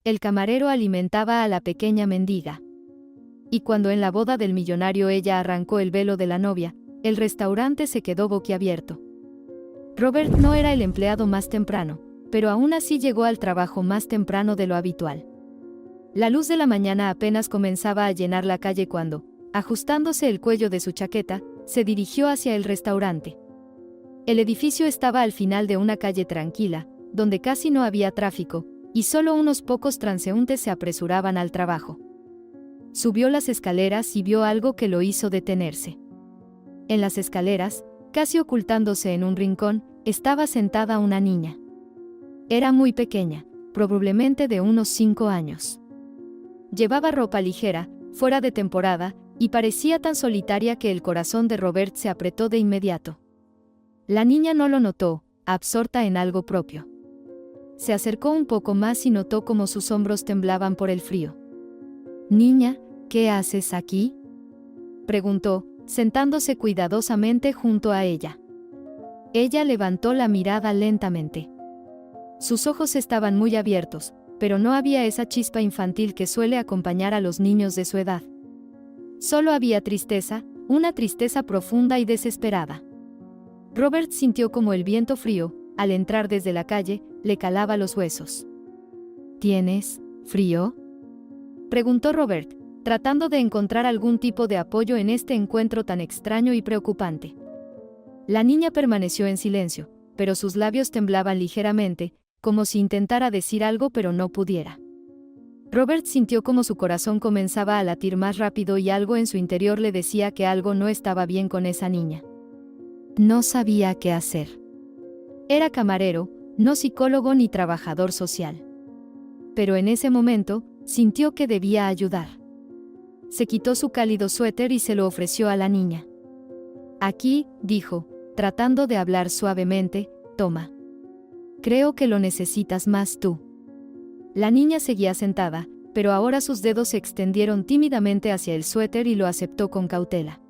El camarero alimentaba a la pequeña mendiga. Y cuando en la boda del millonario ella arrancó el velo de la novia, el restaurante se quedó boquiabierto. Robert no era el empleado más temprano, pero aún así llegó al trabajo más temprano de lo habitual. La luz de la mañana apenas comenzaba a llenar la calle cuando, ajustándose el cuello de su chaqueta, se dirigió hacia el restaurante. El edificio estaba al final de una calle tranquila, donde casi no había tráfico, y solo unos pocos transeúntes se apresuraban al trabajo. Subió las escaleras y vio algo que lo hizo detenerse. En las escaleras, casi ocultándose en un rincón, estaba sentada una niña. Era muy pequeña, probablemente de unos 5 años. Llevaba ropa ligera, fuera de temporada, y parecía tan solitaria que el corazón de Robert se apretó de inmediato. La niña no lo notó, absorta en algo propio. Se acercó un poco más y notó cómo sus hombros temblaban por el frío. «Niña, ¿qué haces aquí?», preguntó, sentándose cuidadosamente junto a ella. Ella levantó la mirada lentamente. Sus ojos estaban muy abiertos, pero no había esa chispa infantil que suele acompañar a los niños de su edad. Solo había tristeza, una tristeza profunda y desesperada. Robert sintió como el viento frío, al entrar desde la calle, le calaba los huesos. «¿Tienes frío?», preguntó Robert, tratando de encontrar algún tipo de apoyo en este encuentro tan extraño y preocupante. La niña permaneció en silencio, pero sus labios temblaban ligeramente, como si intentara decir algo pero no pudiera. Robert sintió como su corazón comenzaba a latir más rápido y algo en su interior le decía que algo no estaba bien con esa niña. No sabía qué hacer. Era camarero, no psicólogo ni trabajador social. Pero en ese momento, sintió que debía ayudar. Se quitó su cálido suéter y se lo ofreció a la niña. «Aquí», dijo, tratando de hablar suavemente, «toma. Creo que lo necesitas más tú». La niña seguía sentada, pero ahora sus dedos se extendieron tímidamente hacia el suéter y lo aceptó con cautela.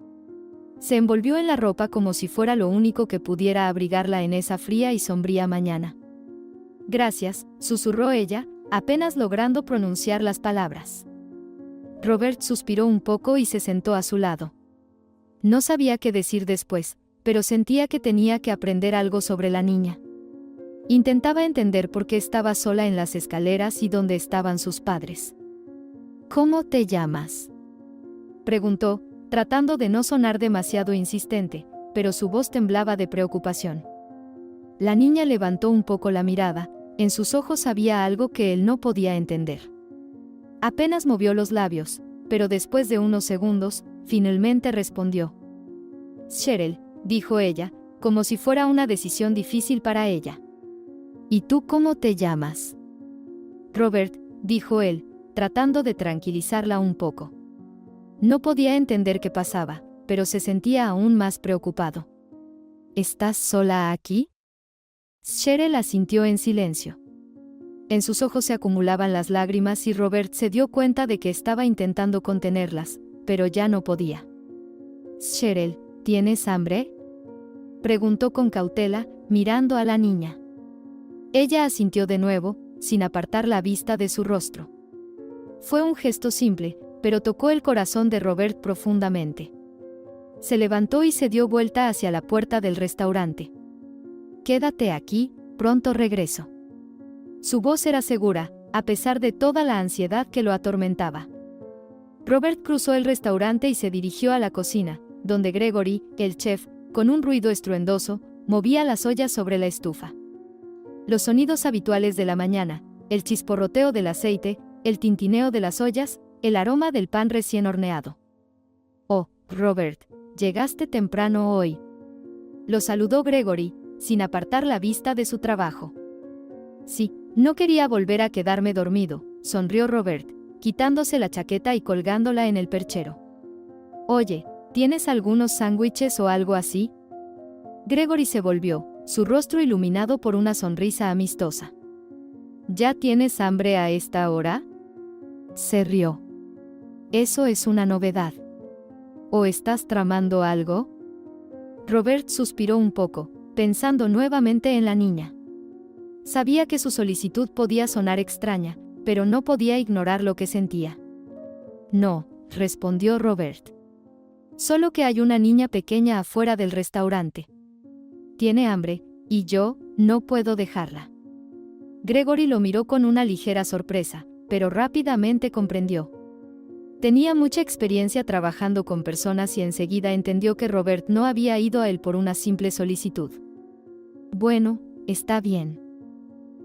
Se envolvió en la ropa como si fuera lo único que pudiera abrigarla en esa fría y sombría mañana. «Gracias», susurró ella, apenas logrando pronunciar las palabras. Robert suspiró un poco y se sentó a su lado. No sabía qué decir después, pero sentía que tenía que aprender algo sobre la niña. Intentaba entender por qué estaba sola en las escaleras y dónde estaban sus padres. «¿Cómo te llamas?», preguntó, tratando de no sonar demasiado insistente, pero su voz temblaba de preocupación. La niña levantó un poco la mirada, en sus ojos había algo que él no podía entender. Apenas movió los labios, pero después de unos segundos, finalmente respondió. «Cheryl», dijo ella, como si fuera una decisión difícil para ella. «¿Y tú cómo te llamas?». «Robert», dijo él, tratando de tranquilizarla un poco. No podía entender qué pasaba, pero se sentía aún más preocupado. «¿Estás sola aquí?». Cheryl asintió en silencio. En sus ojos se acumulaban las lágrimas y Robert se dio cuenta de que estaba intentando contenerlas, pero ya no podía. «Cheryl, ¿tienes hambre?», preguntó con cautela, mirando a la niña. Ella asintió de nuevo, sin apartar la vista de su rostro. Fue un gesto simple, pero tocó el corazón de Robert profundamente. Se levantó y se dio vuelta hacia la puerta del restaurante. «Quédate aquí, pronto regreso». Su voz era segura, a pesar de toda la ansiedad que lo atormentaba. Robert cruzó el restaurante y se dirigió a la cocina, donde Gregory, el chef, con un ruido estruendoso, movía las ollas sobre la estufa. Los sonidos habituales de la mañana, el chisporroteo del aceite, el tintineo de las ollas, el aroma del pan recién horneado. «Oh, Robert, llegaste temprano hoy», lo saludó Gregory, sin apartar la vista de su trabajo. «Sí, no quería volver a quedarme dormido», sonrió Robert, quitándose la chaqueta y colgándola en el perchero. «Oye, ¿tienes algunos sándwiches o algo así?». Gregory se volvió, su rostro iluminado por una sonrisa amistosa. «¿Ya tienes hambre a esta hora?». Se rió. «Eso es una novedad. ¿O estás tramando algo?». Robert suspiró un poco, pensando nuevamente en la niña. Sabía que su solicitud podía sonar extraña, pero no podía ignorar lo que sentía. No, respondió Robert. Solo que hay una niña pequeña afuera del restaurante. Tiene hambre, y yo no puedo dejarla. Gregory lo miró con una ligera sorpresa, pero rápidamente comprendió. Tenía mucha experiencia trabajando con personas y enseguida entendió que Robert no había ido a él por una simple solicitud. Bueno, está bien.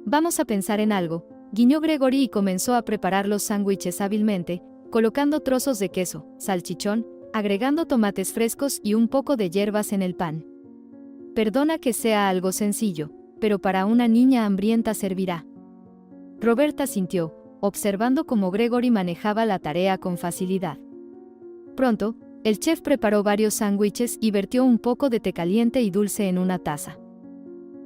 Vamos a pensar en algo, guiñó Gregory y comenzó a preparar los sándwiches hábilmente, colocando trozos de queso, salchichón, agregando tomates frescos y un poco de hierbas en el pan. Perdona que sea algo sencillo, pero para una niña hambrienta servirá. Robert asintió, observando cómo Gregory manejaba la tarea con facilidad. Pronto, el chef preparó varios sándwiches y vertió un poco de té caliente y dulce en una taza.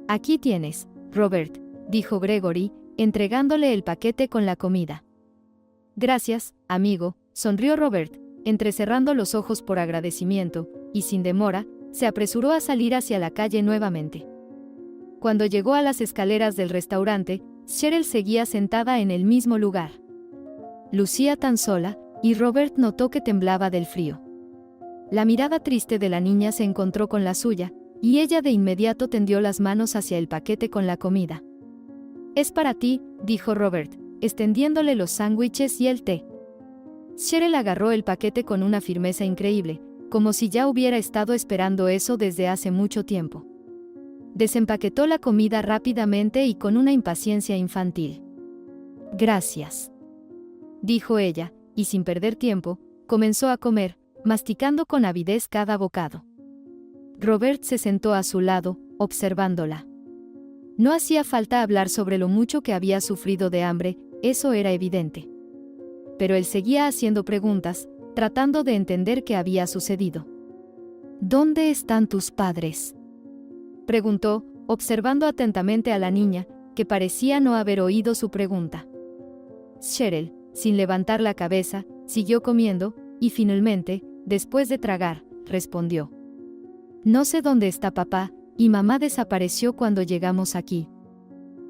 Aquí tienes, Robert, dijo Gregory, entregándole el paquete con la comida. Gracias, amigo, sonrió Robert, entrecerrando los ojos por agradecimiento, y sin demora, se apresuró a salir hacia la calle nuevamente. Cuando llegó a las escaleras del restaurante, Cheryl seguía sentada en el mismo lugar. Lucía tan sola, y Robert notó que temblaba del frío. La mirada triste de la niña se encontró con la suya, y ella de inmediato tendió las manos hacia el paquete con la comida. Es para ti, dijo Robert, extendiéndole los sándwiches y el té. Cheryl agarró el paquete con una firmeza increíble, como si ya hubiera estado esperando eso desde hace mucho tiempo. Desempaquetó la comida rápidamente y con una impaciencia infantil. Gracias, dijo ella, y sin perder tiempo, comenzó a comer, masticando con avidez cada bocado. Robert se sentó a su lado, observándola. No hacía falta hablar sobre lo mucho que había sufrido de hambre, eso era evidente. Pero él seguía haciendo preguntas, tratando de entender qué había sucedido. ¿Dónde están tus padres?, preguntó, observando atentamente a la niña, que parecía no haber oído su pregunta. Cheryl, sin levantar la cabeza, siguió comiendo, y finalmente, después de tragar, respondió. No sé dónde está papá, y mamá desapareció cuando llegamos aquí.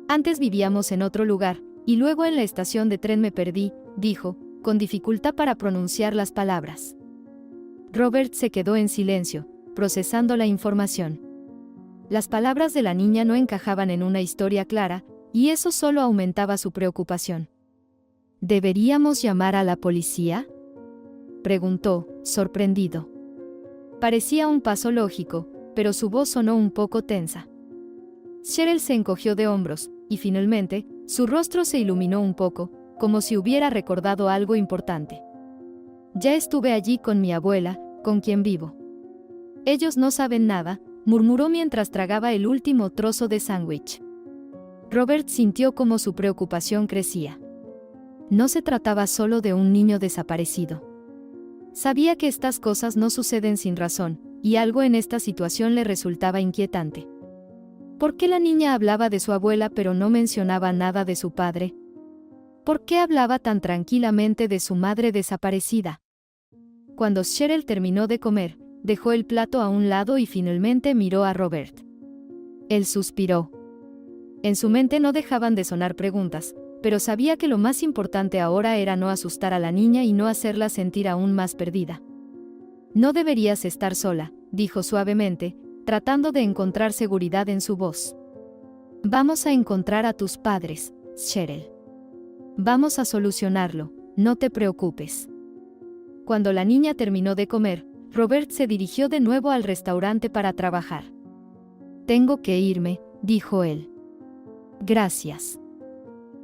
Antes vivíamos en otro lugar, y luego en la estación de tren me perdí, dijo, con dificultad para pronunciar las palabras. Robert se quedó en silencio, procesando la información. Las palabras de la niña no encajaban en una historia clara, y eso solo aumentaba su preocupación. ¿Deberíamos llamar a la policía?, preguntó, sorprendido. Parecía un paso lógico, pero su voz sonó un poco tensa. Cheryl se encogió de hombros, y finalmente, su rostro se iluminó un poco, como si hubiera recordado algo importante. Ya estuve allí con mi abuela, con quien vivo. Ellos no saben nada, murmuró mientras tragaba el último trozo de sándwich. Robert sintió como su preocupación crecía. No se trataba solo de un niño desaparecido. Sabía que estas cosas no suceden sin razón, y algo en esta situación le resultaba inquietante. ¿Por qué la niña hablaba de su abuela pero no mencionaba nada de su padre? ¿Por qué hablaba tan tranquilamente de su madre desaparecida? Cuando Cheryl terminó de comer, dejó el plato a un lado y finalmente miró a Robert. Él suspiró. En su mente no dejaban de sonar preguntas, pero sabía que lo más importante ahora era no asustar a la niña y no hacerla sentir aún más perdida. No deberías estar sola, dijo suavemente, tratando de encontrar seguridad en su voz. Vamos a encontrar a tus padres, Cheryl. Vamos a solucionarlo, no te preocupes. Cuando la niña terminó de comer, Robert se dirigió de nuevo al restaurante para trabajar. Tengo que irme, dijo él. Gracias,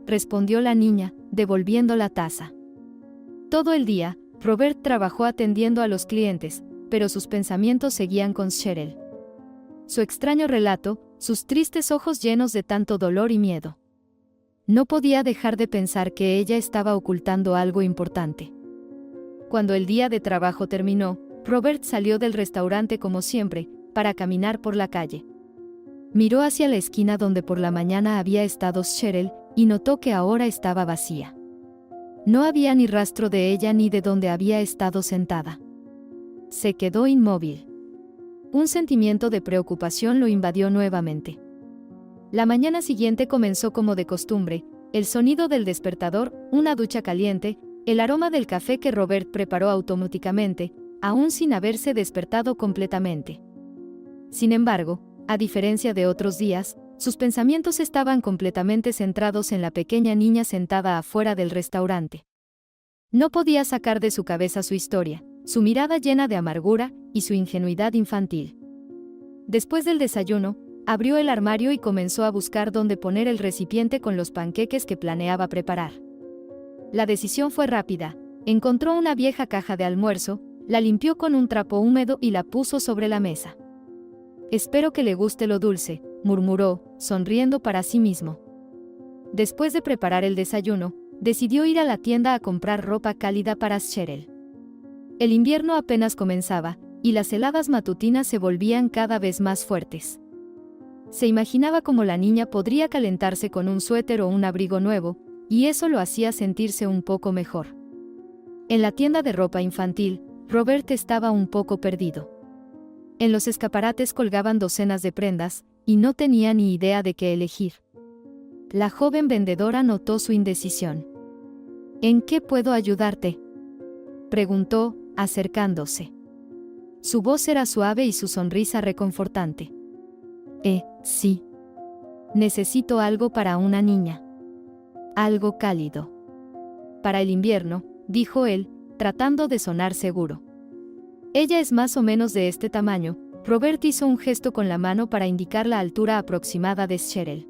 respondió la niña, devolviendo la taza. Todo el día, Robert trabajó atendiendo a los clientes, pero sus pensamientos seguían con Cheryl. Su extraño relato, sus tristes ojos llenos de tanto dolor y miedo. No podía dejar de pensar que ella estaba ocultando algo importante. Cuando el día de trabajo terminó, Robert salió del restaurante como siempre, para caminar por la calle. Miró hacia la esquina donde por la mañana había estado Cheryl, y notó que ahora estaba vacía. No había ni rastro de ella ni de donde había estado sentada. Se quedó inmóvil. Un sentimiento de preocupación lo invadió nuevamente. La mañana siguiente comenzó como de costumbre, El sonido del despertador, una ducha caliente, el aroma del café que Robert preparó automáticamente, aún sin haberse despertado completamente. Sin embargo, a diferencia de otros días, sus pensamientos estaban completamente centrados en la pequeña niña sentada afuera del restaurante. No podía sacar de su cabeza su historia, su mirada llena de amargura y su ingenuidad infantil. Después del desayuno, abrió el armario y comenzó a buscar dónde poner el recipiente con los panqueques que planeaba preparar. La decisión fue rápida. Encontró una vieja caja de almuerzo, la limpió con un trapo húmedo y la puso sobre la mesa. «Espero que le guste lo dulce», murmuró, sonriendo para sí mismo. Después de preparar el desayuno, decidió ir a la tienda a comprar ropa cálida para Cheryl. El invierno apenas comenzaba, y las heladas matutinas se volvían cada vez más fuertes. Se imaginaba cómo la niña podría calentarse con un suéter o un abrigo nuevo, y eso lo hacía sentirse un poco mejor. En la tienda de ropa infantil, Robert estaba un poco perdido. En los escaparates colgaban docenas de prendas, y no tenía ni idea de qué elegir. La joven vendedora notó su indecisión. «¿En qué puedo ayudarte?», preguntó, acercándose. Su voz era suave y su sonrisa reconfortante. Sí. Necesito algo para una niña. Algo cálido. Para el invierno», dijo él, tratando de sonar seguro. «Ella es más o menos de este tamaño». Robert hizo un gesto con la mano para indicar la altura aproximada de Cheryl.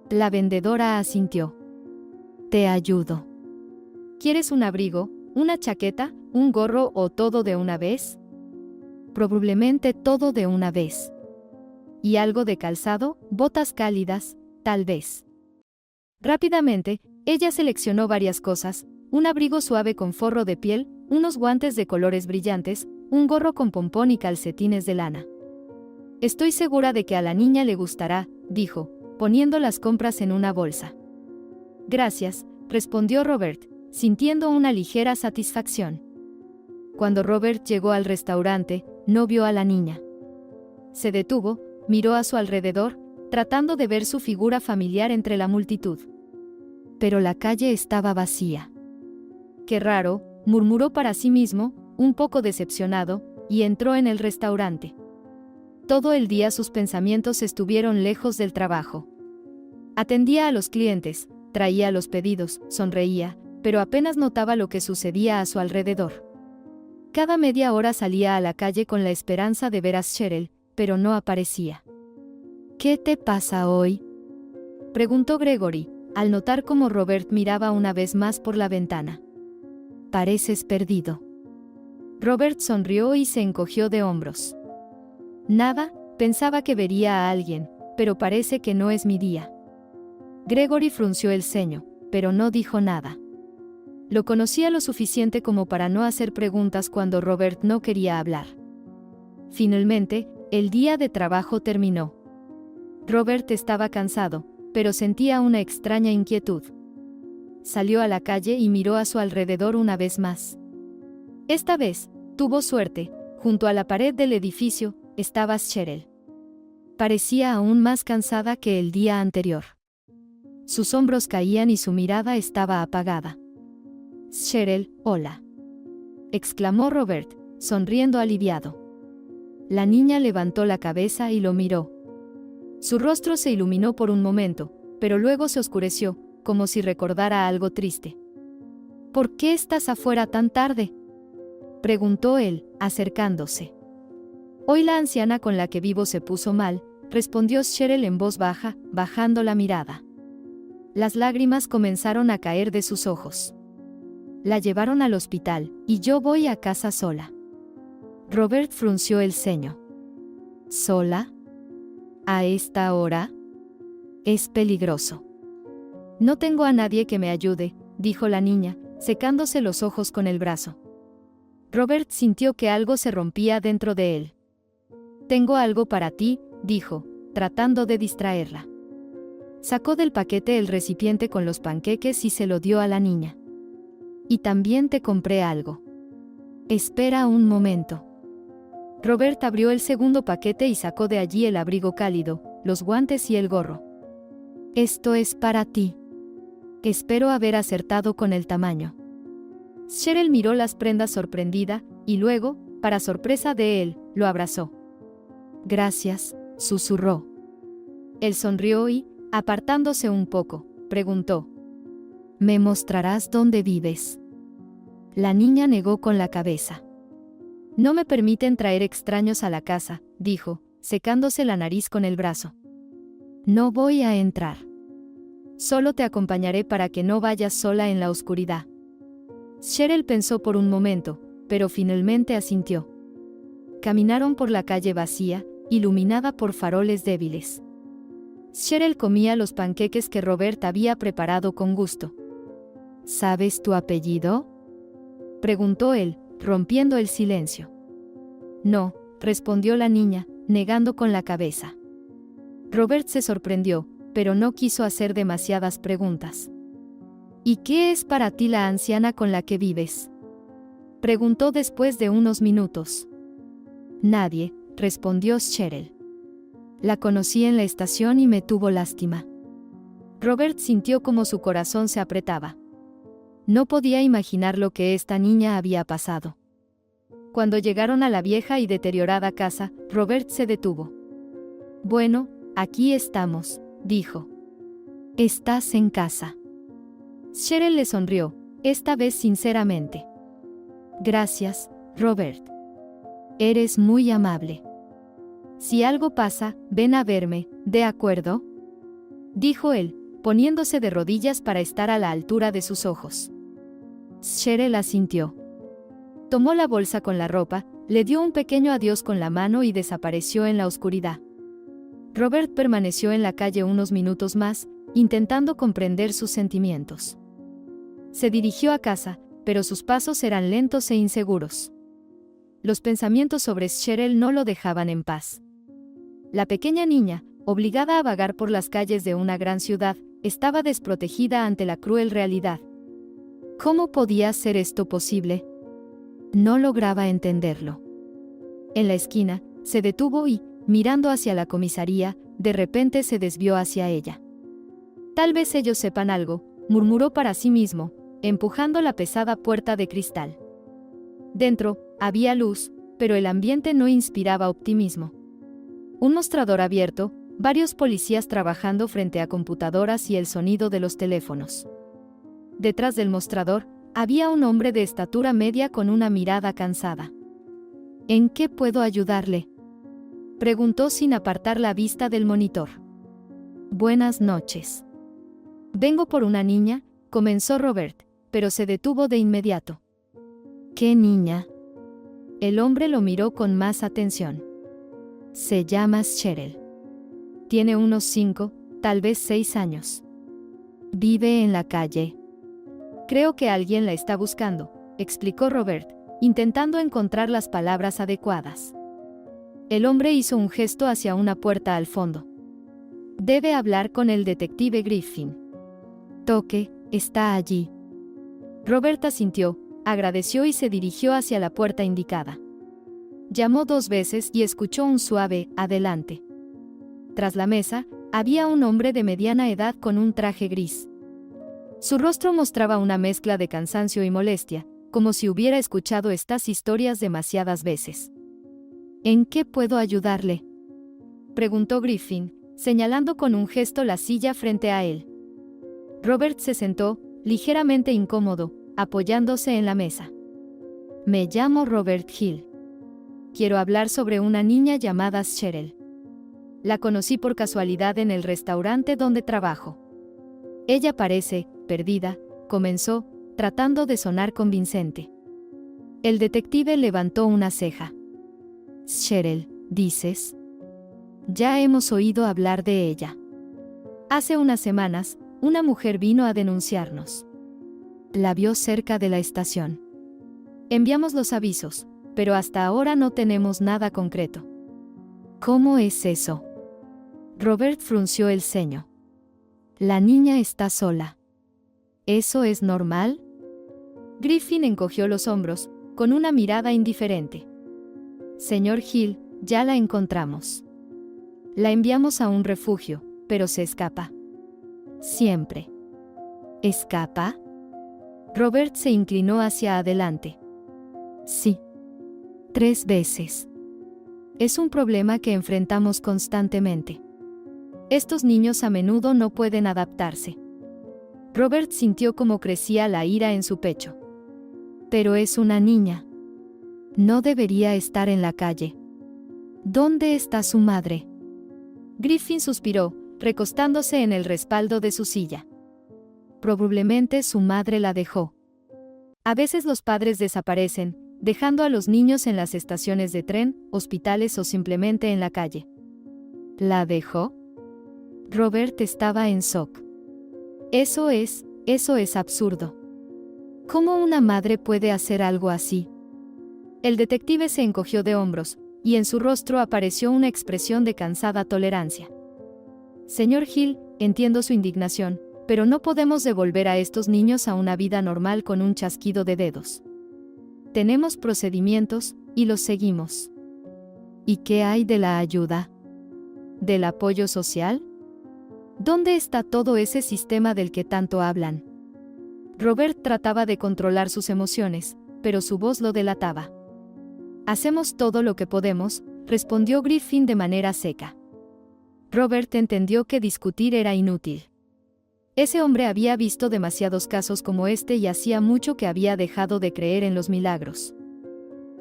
La vendedora asintió. «Te ayudo». «¿Quieres un abrigo, una chaqueta, un gorro o todo de una vez?». «Probablemente todo de una vez». «¿Y algo de calzado, botas cálidas, tal vez?». Rápidamente, ella seleccionó varias cosas: un abrigo suave con forro de piel, unos guantes de colores brillantes, un gorro con pompón y calcetines de lana. «Estoy segura de que a la niña le gustará», dijo, poniendo las compras en una bolsa. «Gracias», respondió Robert, sintiendo una ligera satisfacción. Cuando Robert llegó al restaurante, no vio a la niña. Se detuvo, miró a su alrededor, tratando de ver su figura familiar entre la multitud. Pero la calle estaba vacía. «Qué raro», murmuró para sí mismo, un poco decepcionado, y entró en el restaurante. Todo el día sus pensamientos estuvieron lejos del trabajo. Atendía a los clientes, traía los pedidos, sonreía, pero apenas notaba lo que sucedía a su alrededor. Cada media hora salía a la calle con la esperanza de ver a Cheryl, pero no aparecía. «¿Qué te pasa hoy?», preguntó Gregory, al notar cómo Robert miraba una vez más por la ventana. «Pareces perdido». Robert sonrió y se encogió de hombros. «Nada, pensaba que vería a alguien, pero parece que no es mi día». Gregory frunció el ceño, pero no dijo nada. Lo conocía lo suficiente como para no hacer preguntas cuando Robert no quería hablar. Finalmente, el día de trabajo terminó. Robert estaba cansado, pero sentía una extraña inquietud. Salió a la calle y miró a su alrededor una vez más. Esta vez, tuvo suerte. Junto a la pared del edificio, estaba Cheryl. Parecía aún más cansada que el día anterior. Sus hombros caían y su mirada estaba apagada. «Cheryl, hola», exclamó Robert, sonriendo aliviado. La niña levantó la cabeza y lo miró. Su rostro se iluminó por un momento, pero luego se oscureció, como si recordara algo triste. «¿Por qué estás afuera tan tarde?», preguntó él, acercándose. «Hoy la anciana con la que vivo se puso mal», respondió Cheryl en voz baja, bajando la mirada. Las lágrimas comenzaron a caer de sus ojos. «La llevaron al hospital, y yo voy a casa sola». Robert frunció el ceño. «¿Sola? ¿A esta hora? Es peligroso». «No tengo a nadie que me ayude», dijo la niña, secándose los ojos con el brazo. Robert sintió que algo se rompía dentro de él. «Tengo algo para ti», dijo, tratando de distraerla. Sacó del paquete el recipiente con los panqueques y se lo dio a la niña. «Y también te compré algo. Espera un momento». Robert abrió el segundo paquete y sacó de allí el abrigo cálido, los guantes y el gorro. «Esto es para ti». Espero haber acertado con el tamaño. Cheryl miró las prendas sorprendida, y luego, para sorpresa de él, lo abrazó. Gracias, susurró. Él sonrió y, apartándose un poco, preguntó: ¿Me mostrarás dónde vives? La niña negó con la cabeza. No me permiten traer extraños a la casa, dijo, secándose la nariz con el brazo. No voy a entrar. Solo te acompañaré para que no vayas sola en la oscuridad. Cheryl pensó por un momento, pero finalmente asintió. Caminaron por la calle vacía, iluminada por faroles débiles. Cheryl comía los panqueques que Robert había preparado con gusto. ¿Sabes tu apellido?, preguntó él, rompiendo el silencio. No, respondió la niña, negando con la cabeza. Robert se sorprendió, pero no quiso hacer demasiadas preguntas. ¿Y qué es para ti la anciana con la que vives?, preguntó después de unos minutos. Nadie, respondió Cheryl. La conocí en la estación y me tuvo lástima. Robert sintió como su corazón se apretaba. No podía imaginar lo que esta niña había pasado. Cuando llegaron a la vieja y deteriorada casa, Robert se detuvo. Bueno, aquí estamos, dijo. ¿Estás en casa? Cheryl le sonrió, esta vez sinceramente. Gracias, Robert. Eres muy amable. Si algo pasa, ven a verme, ¿de acuerdo?, dijo él, poniéndose de rodillas para estar a la altura de sus ojos. Cheryl asintió. Tomó la bolsa con la ropa, le dio un pequeño adiós con la mano y desapareció en la oscuridad. Robert permaneció en la calle unos minutos más, intentando comprender sus sentimientos. Se dirigió a casa, pero sus pasos eran lentos e inseguros. Los pensamientos sobre Cheryl no lo dejaban en paz. La pequeña niña, obligada a vagar por las calles de una gran ciudad, estaba desprotegida ante la cruel realidad. ¿Cómo podía ser esto posible? No lograba entenderlo. En la esquina, se detuvo y, mirando hacia la comisaría, de repente se desvió hacia ella. Tal vez ellos sepan algo, murmuró para sí mismo, empujando la pesada puerta de cristal. Dentro, había luz, pero el ambiente no inspiraba optimismo. Un mostrador abierto, varios policías trabajando frente a computadoras y el sonido de los teléfonos. Detrás del mostrador, había un hombre de estatura media con una mirada cansada. ¿En qué puedo ayudarle?, preguntó sin apartar la vista del monitor. Buenas noches. Vengo por una niña, comenzó Robert, pero se detuvo de inmediato. ¿Qué niña? El hombre lo miró con más atención. Se llama Cheryl. Tiene unos 5, tal vez 6 años. Vive en la calle. Creo que alguien la está buscando, explicó Robert, intentando encontrar las palabras adecuadas. El hombre hizo un gesto hacia una puerta al fondo. Debe hablar con el detective Griffin. Toque, está allí. Robert asintió, agradeció y se dirigió hacia la puerta indicada. Llamó 2 veces y escuchó un suave «adelante». Tras la mesa, había un hombre de mediana edad con un traje gris. Su rostro mostraba una mezcla de cansancio y molestia, como si hubiera escuchado estas historias demasiadas veces. ¿En qué puedo ayudarle?, preguntó Griffin, señalando con un gesto la silla frente a él. Robert se sentó, ligeramente incómodo, apoyándose en la mesa. Me llamo Robert Hill. Quiero hablar sobre una niña llamada Cheryl. La conocí por casualidad en el restaurante donde trabajo. Ella parece perdida, comenzó, tratando de sonar convincente. El detective levantó una ceja. Cheryl, ¿dices? Ya hemos oído hablar de ella. Hace unas semanas, una mujer vino a denunciarnos. La vio cerca de la estación. Enviamos los avisos, pero hasta ahora no tenemos nada concreto. ¿Cómo es eso? Robert frunció el ceño. La niña está sola. ¿Eso es normal? Griffin encogió los hombros, con una mirada indiferente. Señor Hill, ya la encontramos. La enviamos a un refugio, pero se escapa. Siempre. ¿Escapa? Robert se inclinó hacia adelante. Sí. 3 veces. Es un problema que enfrentamos constantemente. Estos niños a menudo no pueden adaptarse. Robert sintió cómo crecía la ira en su pecho. Pero es una niña. No debería estar en la calle. ¿Dónde está su madre? Griffin suspiró, recostándose en el respaldo de su silla. Probablemente su madre la dejó. A veces los padres desaparecen, dejando a los niños en las estaciones de tren, hospitales o simplemente en la calle. ¿La dejó? Robert estaba en shock. Eso es absurdo. ¿Cómo una madre puede hacer algo así? El detective se encogió de hombros, y en su rostro apareció una expresión de cansada tolerancia. Señor Hill, entiendo su indignación, pero no podemos devolver a estos niños a una vida normal con un chasquido de dedos. Tenemos procedimientos, y los seguimos. ¿Y qué hay de la ayuda? ¿Del apoyo social? ¿Dónde está todo ese sistema del que tanto hablan? Robert trataba de controlar sus emociones, pero su voz lo delataba. Hacemos todo lo que podemos, respondió Griffin de manera seca. Robert entendió que discutir era inútil. Ese hombre había visto demasiados casos como este y hacía mucho que había dejado de creer en los milagros.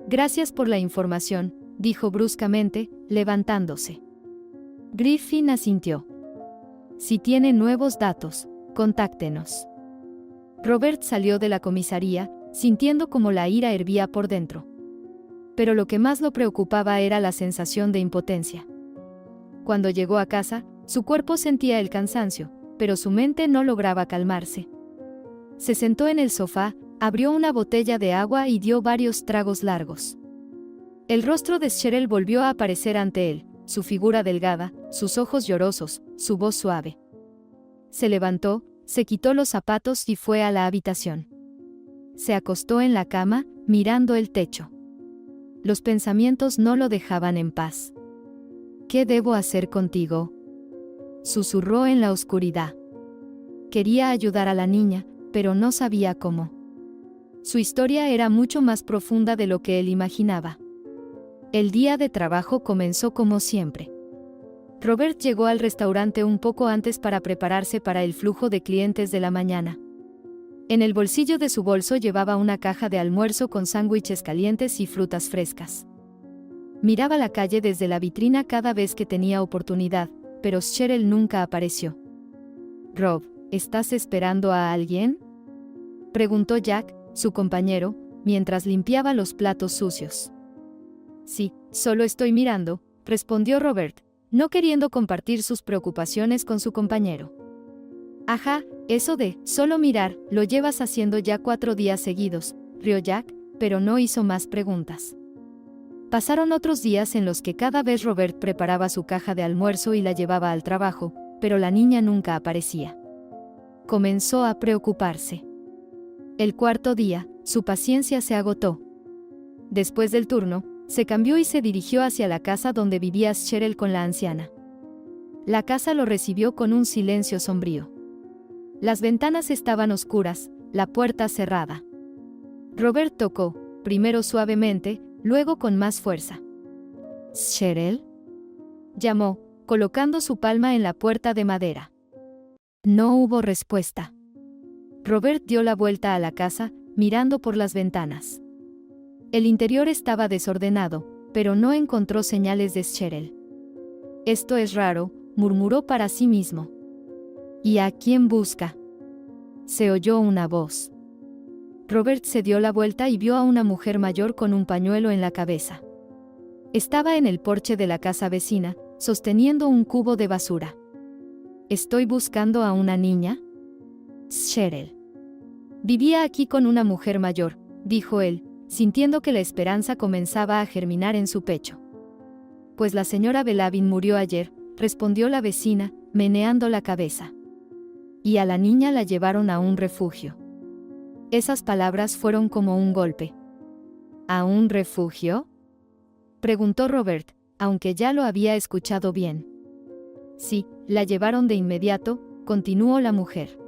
Gracias por la información, dijo bruscamente, levantándose. Griffin asintió. Si tiene nuevos datos, contáctenos. Robert salió de la comisaría, sintiendo como la ira hervía por dentro. Pero lo que más lo preocupaba era la sensación de impotencia. Cuando llegó a casa, su cuerpo sentía el cansancio, pero su mente no lograba calmarse. Se sentó en el sofá, abrió una botella de agua y dio varios tragos largos. El rostro de Cheryl volvió a aparecer ante él, su figura delgada, sus ojos llorosos, su voz suave. Se levantó, se quitó los zapatos y fue a la habitación. Se acostó en la cama, mirando el techo. Los pensamientos no lo dejaban en paz. ¿Qué debo hacer contigo?, susurró en la oscuridad. Quería ayudar a la niña, pero no sabía cómo. Su historia era mucho más profunda de lo que él imaginaba. El día de trabajo comenzó como siempre. Robert llegó al restaurante un poco antes para prepararse para el flujo de clientes de la mañana. En el bolsillo de su bolso llevaba una caja de almuerzo con sándwiches calientes y frutas frescas. Miraba la calle desde la vitrina cada vez que tenía oportunidad, pero Cheryl nunca apareció. «Rob, ¿estás esperando a alguien?», preguntó Jack, su compañero, mientras limpiaba los platos sucios. «Sí, solo estoy mirando», respondió Robert, no queriendo compartir sus preocupaciones con su compañero. «Ajá, eso de solo mirar, lo llevas haciendo ya 4 días seguidos», rió Jack, pero no hizo más preguntas. Pasaron otros días en los que cada vez Robert preparaba su caja de almuerzo y la llevaba al trabajo, pero la niña nunca aparecía. Comenzó a preocuparse. El 4.º día, su paciencia se agotó. Después del turno, se cambió y se dirigió hacia la casa donde vivía Cheryl con la anciana. La casa lo recibió con un silencio sombrío. Las ventanas estaban oscuras, la puerta cerrada. Robert tocó, primero suavemente, luego con más fuerza. «¿Cheryl?», llamó, colocando su palma en la puerta de madera. No hubo respuesta. Robert dio la vuelta a la casa, mirando por las ventanas. El interior estaba desordenado, pero no encontró señales de Cheryl. «Esto es raro», murmuró para sí mismo. «¿Y a quién busca?», se oyó una voz. Robert se dio la vuelta y vio a una mujer mayor con un pañuelo en la cabeza. Estaba en el porche de la casa vecina, sosteniendo un cubo de basura. «¿Estoy buscando a una niña?», Cheryl. «Vivía aquí con una mujer mayor», dijo él, sintiendo que la esperanza comenzaba a germinar en su pecho. «Pues la señora Belavin murió ayer», respondió la vecina, meneando la cabeza. «Y a la niña la llevaron a un refugio». Esas palabras fueron como un golpe. «¿A un refugio?», preguntó Robert, aunque ya lo había escuchado bien. «Sí, la llevaron de inmediato», continuó la mujer.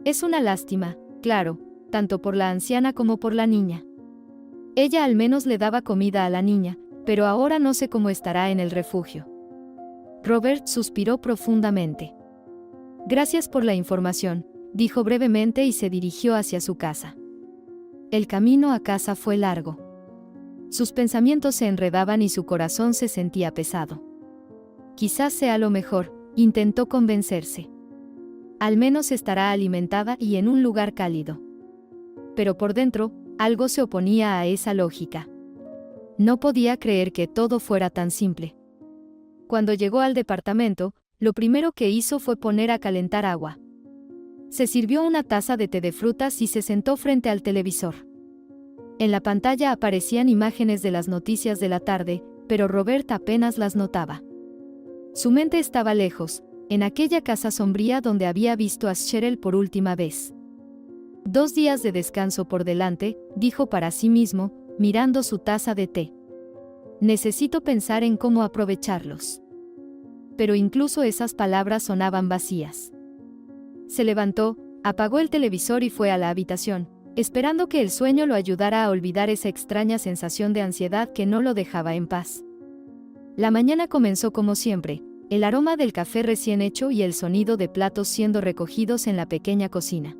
Es una lástima, claro, tanto por la anciana como por la niña. Ella al menos le daba comida a la niña, pero ahora no sé cómo estará en el refugio. Robert suspiró profundamente. Gracias por la información, dijo brevemente y se dirigió hacia su casa. El camino a casa fue largo. Sus pensamientos se enredaban y su corazón se sentía pesado. Quizás sea lo mejor, intentó convencerse. Al menos estará alimentada y en un lugar cálido. Pero por dentro, algo se oponía a esa lógica. No podía creer que todo fuera tan simple. Cuando llegó al departamento, lo primero que hizo fue poner a calentar agua. Se sirvió una taza de té de frutas y se sentó frente al televisor. En la pantalla aparecían imágenes de las noticias de la tarde, pero Robert apenas las notaba. Su mente estaba lejos, en aquella casa sombría donde había visto a Cheryl por última vez. 2 días de descanso por delante, dijo para sí mismo, mirando su taza de té. Necesito pensar en cómo aprovecharlos. Pero incluso esas palabras sonaban vacías. Se levantó, apagó el televisor y fue a la habitación, esperando que el sueño lo ayudara a olvidar esa extraña sensación de ansiedad que no lo dejaba en paz. La mañana comenzó como siempre, el aroma del café recién hecho y el sonido de platos siendo recogidos en la pequeña cocina.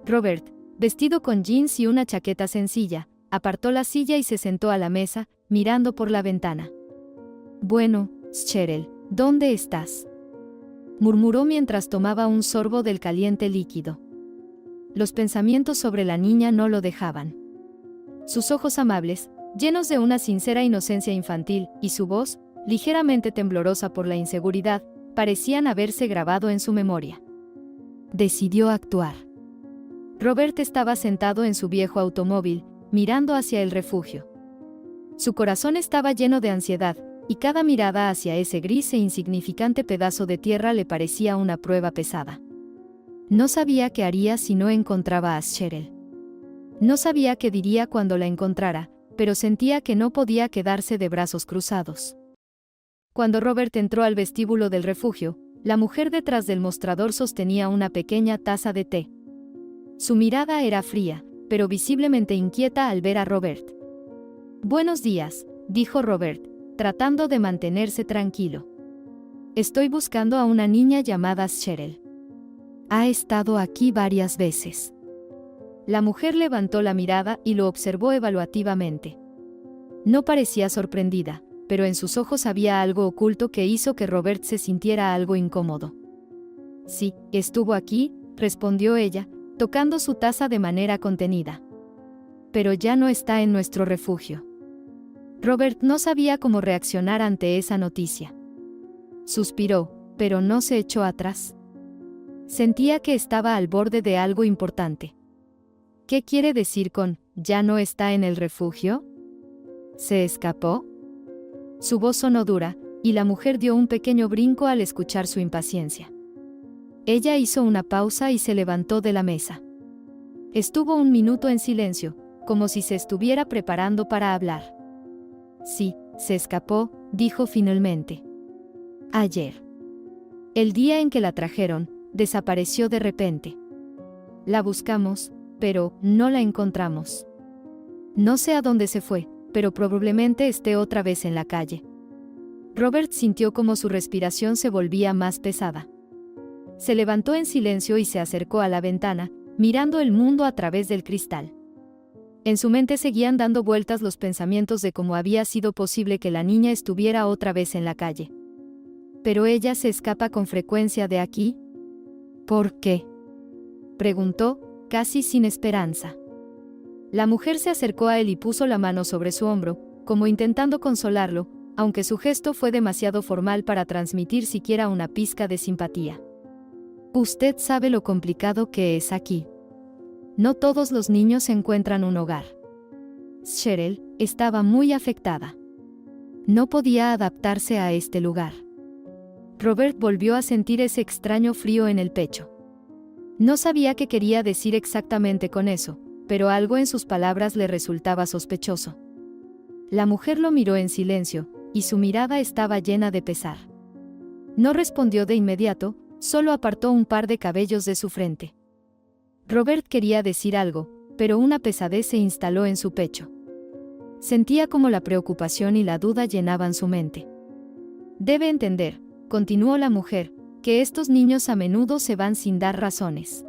Robert, vestido con jeans y una chaqueta sencilla, apartó la silla y se sentó a la mesa, mirando por la ventana. Bueno, Cheryl, ¿dónde estás?, murmuró mientras tomaba un sorbo del caliente líquido. Los pensamientos sobre la niña no lo dejaban. Sus ojos amables, llenos de una sincera inocencia infantil, y su voz, ligeramente temblorosa por la inseguridad, parecían haberse grabado en su memoria. Decidió actuar. Robert estaba sentado en su viejo automóvil, mirando hacia el refugio. Su corazón estaba lleno de ansiedad, y cada mirada hacia ese gris e insignificante pedazo de tierra le parecía una prueba pesada. No sabía qué haría si no encontraba a Cheryl. No sabía qué diría cuando la encontrara, pero sentía que no podía quedarse de brazos cruzados. Cuando Robert entró al vestíbulo del refugio, la mujer detrás del mostrador sostenía una pequeña taza de té. Su mirada era fría, pero visiblemente inquieta al ver a Robert. «Buenos días», dijo Robert, tratando de mantenerse tranquilo. «Estoy buscando a una niña llamada Cheryl. Ha estado aquí varias veces». La mujer levantó la mirada y lo observó evaluativamente. No parecía sorprendida, pero en sus ojos había algo oculto que hizo que Robert se sintiera algo incómodo. «Sí, estuvo aquí», respondió ella, tocando su taza de manera contenida. «Pero ya no está en nuestro refugio». Robert no sabía cómo reaccionar ante esa noticia. Suspiró, pero no se echó atrás. Sentía que estaba al borde de algo importante. ¿Qué quiere decir con «ya no está en el refugio»? ¿Se escapó? Su voz sonó dura, y la mujer dio un pequeño brinco al escuchar su impaciencia. Ella hizo una pausa y se levantó de la mesa. Estuvo un minuto en silencio, como si se estuviera preparando para hablar. «Sí, se escapó», dijo finalmente. «Ayer. El día en que la trajeron, desapareció de repente. La buscamos, pero no la encontramos. No sé a dónde se fue, pero probablemente esté otra vez en la calle». Robert sintió como su respiración se volvía más pesada. Se levantó en silencio y se acercó a la ventana, mirando el mundo a través del cristal. En su mente seguían dando vueltas los pensamientos de cómo había sido posible que la niña estuviera otra vez en la calle. ¿Pero ella se escapa con frecuencia de aquí? ¿Por qué?, preguntó, casi sin esperanza. La mujer se acercó a él y puso la mano sobre su hombro, como intentando consolarlo, aunque su gesto fue demasiado formal para transmitir siquiera una pizca de simpatía. «Usted sabe lo complicado que es aquí. No todos los niños encuentran un hogar. Cheryl estaba muy afectada. No podía adaptarse a este lugar». Robert volvió a sentir ese extraño frío en el pecho. No sabía qué quería decir exactamente con eso, pero algo en sus palabras le resultaba sospechoso. La mujer lo miró en silencio, y su mirada estaba llena de pesar. No respondió de inmediato, solo apartó un par de cabellos de su frente. Robert quería decir algo, pero una pesadez se instaló en su pecho. Sentía como la preocupación y la duda llenaban su mente. Debe entender, continuó la mujer, que estos niños a menudo se van sin dar razones.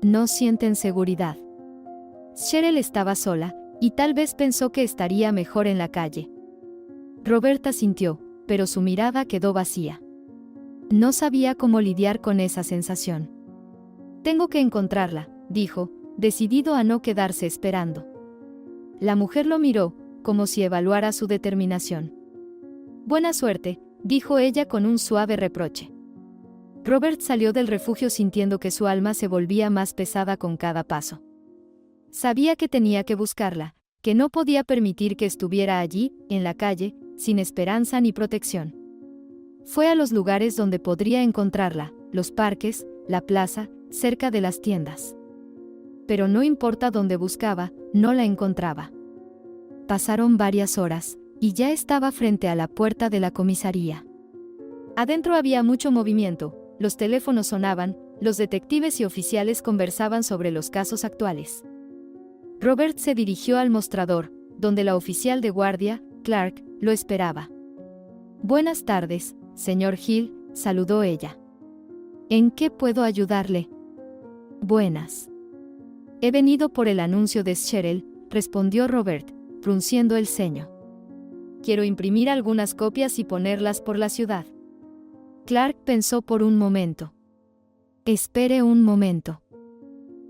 No sienten seguridad. Cheryl estaba sola, y tal vez pensó que estaría mejor en la calle. Robert asintió, pero su mirada quedó vacía. No sabía cómo lidiar con esa sensación. Tengo que encontrarla, dijo, decidido a no quedarse esperando. La mujer lo miró, como si evaluara su determinación. Buena suerte, dijo ella con un suave reproche. Robert salió del refugio sintiendo que su alma se volvía más pesada con cada paso. Sabía que tenía que buscarla, que no podía permitir que estuviera allí, en la calle, sin esperanza ni protección. Fue a los lugares donde podría encontrarla, los parques, la plaza, cerca de las tiendas. Pero no importa dónde buscaba, no la encontraba. Pasaron varias horas, y ya estaba frente a la puerta de la comisaría. Adentro había mucho movimiento, los teléfonos sonaban, los detectives y oficiales conversaban sobre los casos actuales. Robert se dirigió al mostrador, donde la oficial de guardia, Clark, lo esperaba. Buenas tardes, señor Hill, saludó ella. ¿En qué puedo ayudarle? Buenas. He venido por el anuncio de Cheryl, respondió Robert, frunciendo el ceño. Quiero imprimir algunas copias y ponerlas por la ciudad. Clark pensó por un momento. Espere un momento.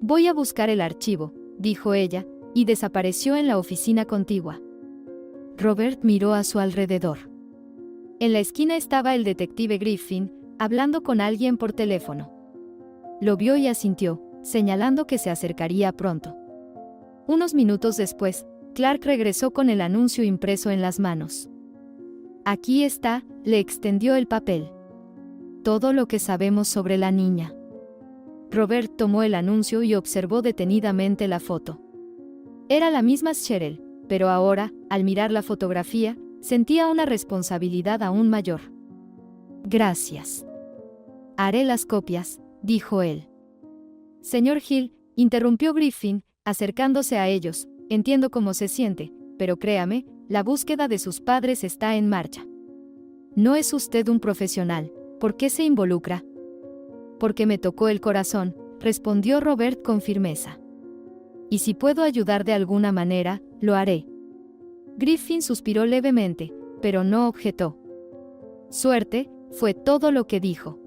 Voy a buscar el archivo, dijo ella, y desapareció en la oficina contigua. Robert miró a su alrededor. En la esquina estaba el detective Griffin, hablando con alguien por teléfono. Lo vio y asintió, señalando que se acercaría pronto. Unos minutos después, Clark regresó con el anuncio impreso en las manos. Aquí está, le extendió el papel. Todo lo que sabemos sobre la niña. Robert tomó el anuncio y observó detenidamente la foto. Era la misma Cheryl, pero ahora, al mirar la fotografía, sentía una responsabilidad aún mayor. Gracias. Haré las copias, dijo él. Señor Hill, interrumpió Griffin, acercándose a ellos, entiendo cómo se siente, pero créame, la búsqueda de sus padres está en marcha. No es usted un profesional, ¿por qué se involucra? Porque me tocó el corazón, respondió Robert con firmeza. Y si puedo ayudar de alguna manera, lo haré. Griffin suspiró levemente, pero no objetó. Suerte, fue todo lo que dijo.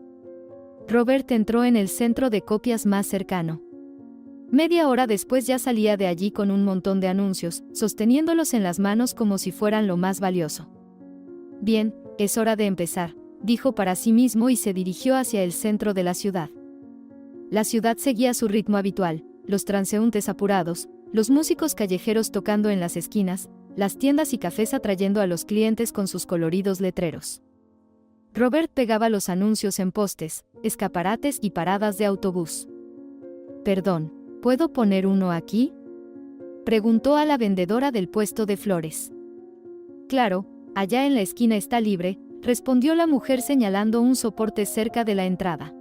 Robert entró en el centro de copias más cercano. Media hora después ya salía de allí con un montón de anuncios, sosteniéndolos en las manos como si fueran lo más valioso. Bien, es hora de empezar, dijo para sí mismo y se dirigió hacia el centro de la ciudad. La ciudad seguía su ritmo habitual, los transeúntes apurados, los músicos callejeros tocando en las esquinas, las tiendas y cafés atrayendo a los clientes con sus coloridos letreros. Robert pegaba los anuncios en postes, escaparates y paradas de autobús. Perdón, ¿puedo poner uno aquí? Preguntó a la vendedora del puesto de flores. Claro, allá en la esquina está libre, respondió la mujer señalando un soporte cerca de la entrada.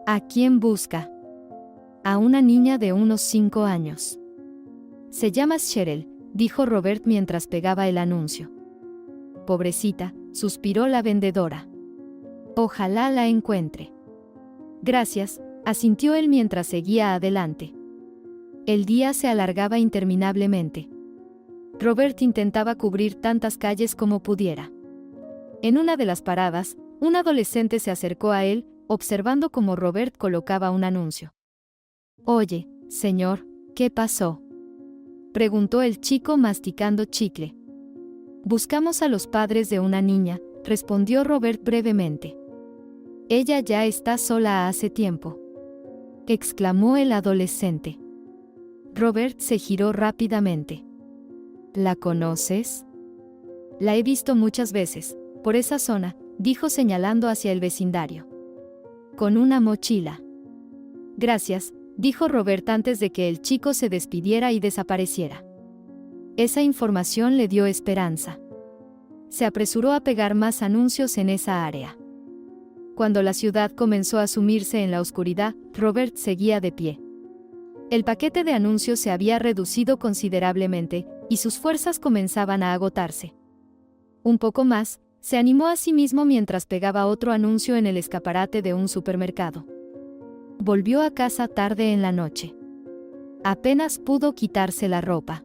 ¿A quién busca? A una niña de unos 5 años. Se llama Cheryl, dijo Robert mientras pegaba el anuncio. Pobrecita, suspiró la vendedora. Ojalá la encuentre. Gracias, asintió él mientras seguía adelante. El día se alargaba interminablemente. Robert intentaba cubrir tantas calles como pudiera. En una de las paradas, un adolescente se acercó a él, observando cómo Robert colocaba un anuncio. Oye, señor, ¿qué pasó? Preguntó el chico masticando chicle. Buscamos a los padres de una niña, respondió Robert brevemente. Ella ya está sola hace tiempo. Exclamó el adolescente. Robert se giró rápidamente. ¿La conoces? La he visto muchas veces, por esa zona, dijo señalando hacia el vecindario. Con una mochila. Gracias, dijo Robert antes de que el chico se despidiera y desapareciera. Esa información le dio esperanza. Se apresuró a pegar más anuncios en esa área. Cuando la ciudad comenzó a sumirse en la oscuridad, Robert seguía de pie. El paquete de anuncios se había reducido considerablemente, y sus fuerzas comenzaban a agotarse. Un poco más, se animó a sí mismo mientras pegaba otro anuncio en el escaparate de un supermercado. Volvió a casa tarde en la noche. Apenas pudo quitarse la ropa.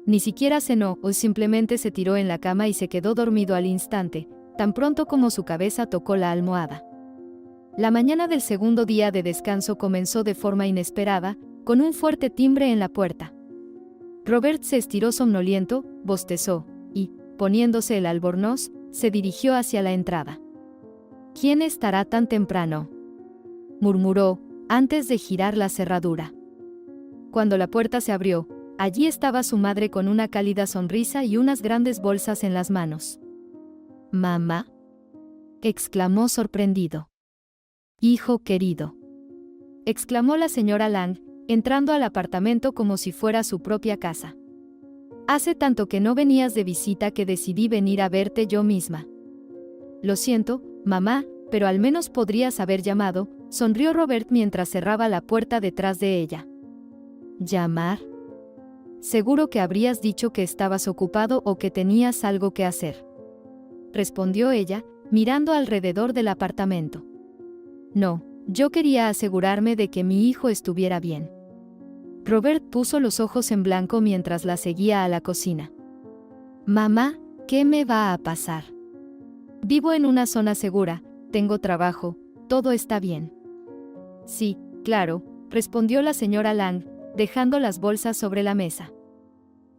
Ni siquiera cenó o simplemente se tiró en la cama y se quedó dormido al instante, tan pronto como su cabeza tocó la almohada. La mañana del segundo día de descanso comenzó de forma inesperada, con un fuerte timbre en la puerta. Robert se estiró somnoliento, bostezó, y, poniéndose el albornoz, se dirigió hacia la entrada. ¿Quién estará tan temprano?, murmuró, antes de girar la cerradura. Cuando la puerta se abrió, allí estaba su madre con una cálida sonrisa y unas grandes bolsas en las manos. «¿Mamá?», exclamó sorprendido. «Hijo querido», exclamó la señora Lang, entrando al apartamento como si fuera su propia casa. «Hace tanto que no venías de visita que decidí venir a verte yo misma». «Lo siento, mamá, pero al menos podrías haber llamado», sonrió Robert mientras cerraba la puerta detrás de ella. «¿Llamar? Seguro que habrías dicho que estabas ocupado o que tenías algo que hacer», respondió ella, mirando alrededor del apartamento. «No, yo quería asegurarme de que mi hijo estuviera bien». Robert puso los ojos en blanco mientras la seguía a la cocina. «Mamá, ¿qué me va a pasar? Vivo en una zona segura, tengo trabajo, todo está bien». «Sí, claro», respondió la señora Lang, dejando las bolsas sobre la mesa.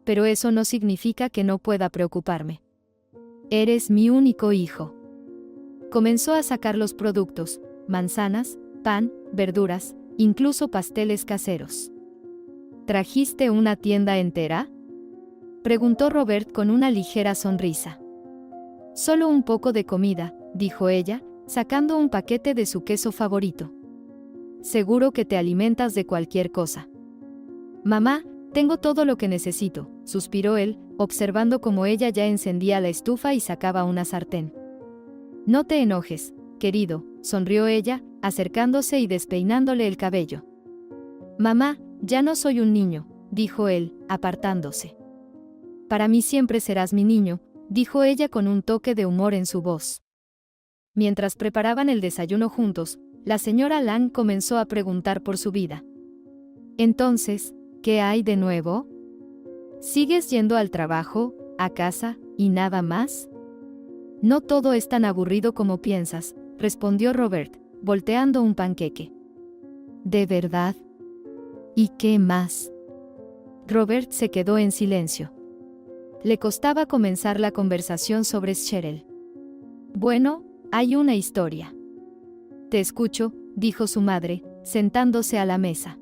«Pero eso no significa que no pueda preocuparme. Eres mi único hijo». Comenzó a sacar los productos: manzanas, pan, verduras, incluso pasteles caseros. «¿Trajiste una tienda entera?», preguntó Robert con una ligera sonrisa. «Solo un poco de comida», dijo ella, sacando un paquete de su queso favorito. «Seguro que te alimentas de cualquier cosa». «Mamá, tengo todo lo que necesito», suspiró él, observando cómo ella ya encendía la estufa y sacaba una sartén. «No te enojes, querido», sonrió ella, acercándose y despeinándole el cabello. «Mamá, ya no soy un niño», dijo él, apartándose. «Para mí siempre serás mi niño», dijo ella con un toque de humor en su voz. Mientras preparaban el desayuno juntos, la señora Lang comenzó a preguntar por su vida. «Entonces, ¿qué hay de nuevo? ¿Sigues yendo al trabajo, a casa, y nada más?» «No todo es tan aburrido como piensas», respondió Robert, volteando un panqueque. «¿De verdad? ¿Y qué más?». Robert se quedó en silencio. Le costaba comenzar la conversación sobre Cheryl. «Bueno, hay una historia». «Te escucho», dijo su madre, sentándose a la mesa.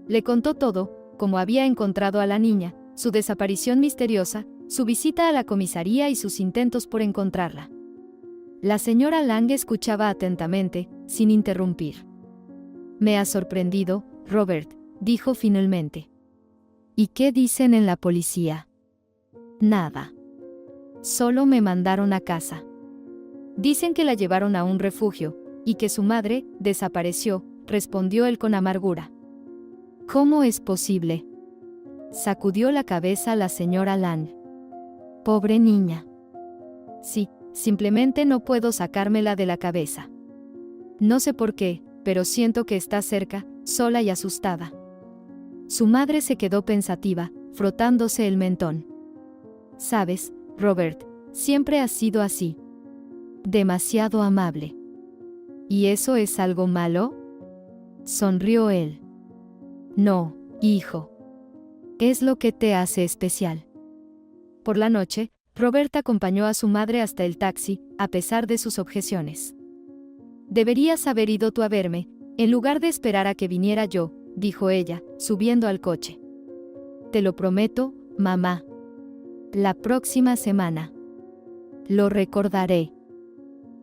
Le contó todo, cómo había encontrado a la niña, su desaparición misteriosa, su visita a la comisaría y sus intentos por encontrarla. La señora Lang escuchaba atentamente, sin interrumpir. «Me ha sorprendido, Robert», dijo finalmente. «¿Y qué dicen en la policía?». «Nada. Solo me mandaron a casa. Dicen que la llevaron a un refugio, y que su madre desapareció», respondió él con amargura. «¿Cómo es posible?», sacudió la cabeza la señora Lang. «Pobre niña». «Sí, simplemente no puedo sacármela de la cabeza. No sé por qué, pero siento que está cerca, sola y asustada». Su madre se quedó pensativa, frotándose el mentón. «Sabes, Robert, siempre has sido así. Demasiado amable». «¿Y eso es algo malo?», sonrió él. «No, hijo. Es lo que te hace especial». Por la noche, Robert acompañó a su madre hasta el taxi, a pesar de sus objeciones. «Deberías haber ido tú a verme, en lugar de esperar a que viniera yo», dijo ella, subiendo al coche. «Te lo prometo, mamá. La próxima semana. Lo recordaré».